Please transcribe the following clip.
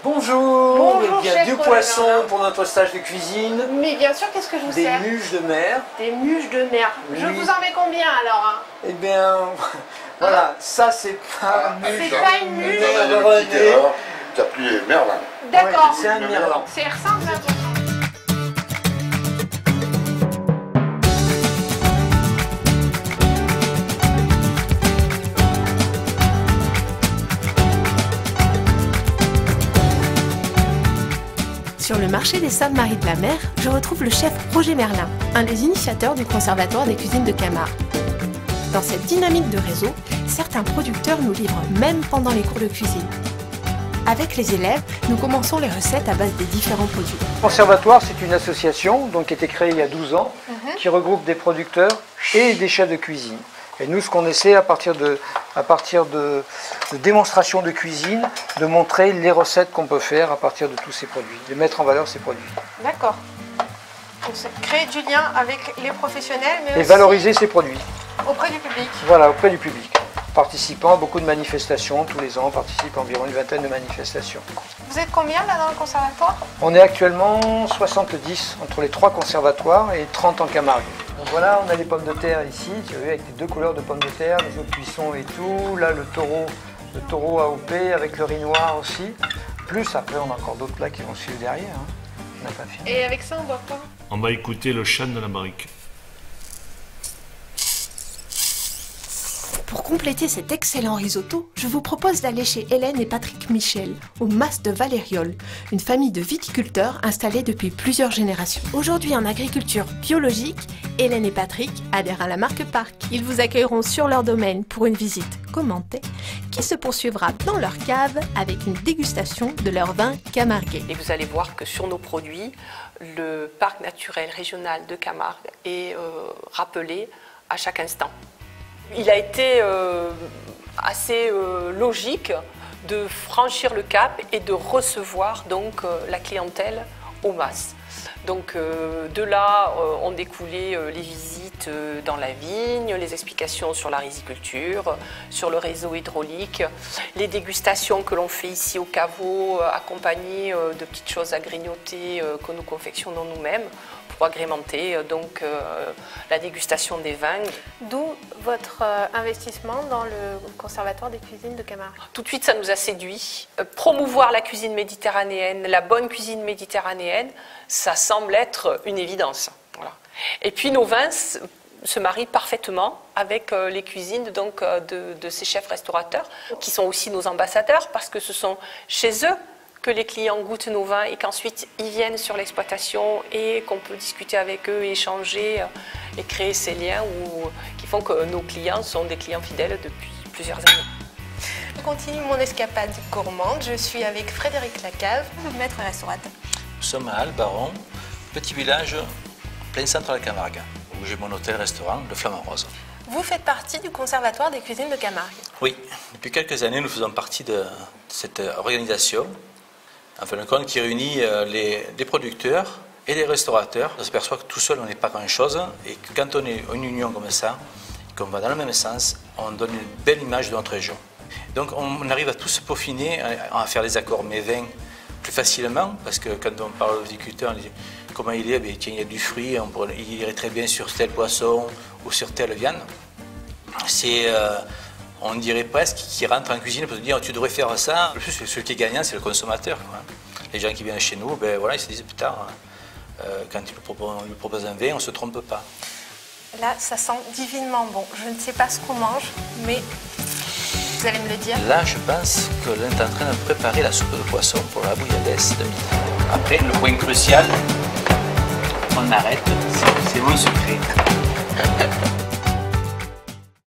Bonjour, Bonjour, eh bien, chef du Roger poisson Merlin. pour notre stage de cuisine, Mais bien sûr, qu'est-ce que je vous des sers? muches de mer. Des muches de mer. Je Oui. vous en mets combien alors? Eh bien, voilà, ça c'est pas une muche. C'est pas une muche. de René. Tu as pris Merlin. D'accord. Ouais, c'est un merlan. C'est ressemble à vous. Sur le marché des Saintes-Maries de la Mer, je retrouve le chef Roger Merlin, un des initiateurs du Conservatoire des cuisines de Camargue. Dans cette dynamique de réseau, certains producteurs nous livrent même pendant les cours de cuisine. Avec les élèves, nous commençons les recettes à base des différents produits. Le Conservatoire, c'est une association donc, qui a été créée il y a 12 ans, qui regroupe des producteurs et des chefs de cuisine. Et nous, ce qu'on essaie à partir de démonstrations de cuisine, de montrer les recettes qu'on peut faire à partir de tous ces produits, de mettre en valeur ces produits. D'accord. Donc c'est créer du lien avec les professionnels, mais Et aussi valoriser ces produits, auprès du public. voilà, auprès du public. Participant à beaucoup de manifestations, tous les ans, on participe à environ une vingtaine de manifestations. Vous êtes combien là dans le conservatoire? On est actuellement 70 entre les 3 conservatoires et 30 en Camargue. Donc voilà, on a les pommes de terre ici, tu as vu, avec les 2 couleurs de pommes de terre, les eaux de cuisson et tout. Là, le taureau AOP avec le riz noir aussi. Plus après, on a encore d'autres plats qui vont suivre derrière. Hein. On n'a pas fini. Et avec ça, on boit quoi? On va écouter le chant de la barrique. Pour compléter cet excellent risotto, je vous propose d'aller chez Hélène et Patrick Michel, au Mas de Valériole, une famille de viticulteurs installés depuis plusieurs générations. Aujourd'hui en agriculture biologique, Hélène et Patrick adhèrent à la marque Parc. Ils vous accueilleront sur leur domaine pour une visite commentée, qui se poursuivra dans leur cave avec une dégustation de leur vin camarguais. Et vous allez voir que sur nos produits, le parc naturel régional de Camargue est rappelé à chaque instant. Il a été assez logique de franchir le cap et de recevoir donc la clientèle au MAS. Donc de là ont découlé les visites dans la vigne, les explications sur la riziculture, sur le réseau hydraulique, les dégustations que l'on fait ici au caveau, accompagnées de petites choses à grignoter que nous confectionnons nous-mêmes pour agrémenter donc la dégustation des vins. D'où votre investissement dans le conservatoire des cuisines de Camargue? Tout de suite, ça nous a séduit. Promouvoir la cuisine méditerranéenne, la bonne cuisine méditerranéenne, ça semble être une évidence. Voilà. Et puis nos vins se marient parfaitement avec les cuisines donc, de ces chefs restaurateurs, qui sont aussi nos ambassadeurs, parce que ce sont chez eux que les clients goûtent nos vins et qu'ensuite ils viennent sur l'exploitation et qu'on peut discuter avec eux, échanger et créer ces liens qui font que nos clients sont des clients fidèles depuis plusieurs années. Je continue mon escapade gourmande. Je suis avec Frédéric Lacave, maître restaurateur. Nous sommes à Albaron, petit village plein centre de la Camargue, où j'ai mon hôtel-restaurant, le Flamand Rose. Vous faites partie du conservatoire des cuisines de Camargue. Oui, depuis quelques années, nous faisons partie de cette organisation, en fin de compte, qui réunit les producteurs et les restaurateurs. On s'aperçoit que tout seul, on n'est pas grand-chose, et que quand on est une union comme ça, qu'on va dans le même sens, on donne une belle image de notre région. Donc on arrive à tous se peaufiner, à faire des accords mévins plus facilement, parce que quand on parle aux viticulteurs, on dit comment il est, tiens, il y a du fruit, il irait très bien sur tel poisson ou sur telle viande. C'est, on dirait presque, qu'il rentre en cuisine pour se dire tu devrais faire ça. Le plus, celui qui est gagnant, c'est le consommateur, quoi. Les gens qui viennent chez nous, voilà, ils se disent putain, quand ils nous proposent un vin, on ne se trompe pas. Là, ça sent divinement bon. Je ne sais pas ce qu'on mange, mais vous allez me le dire. Là, je pense que l'on est en train de préparer la soupe de poisson pour la bouillabaisse de midi. Après, le point crucial, on arrête, c'est mon secret.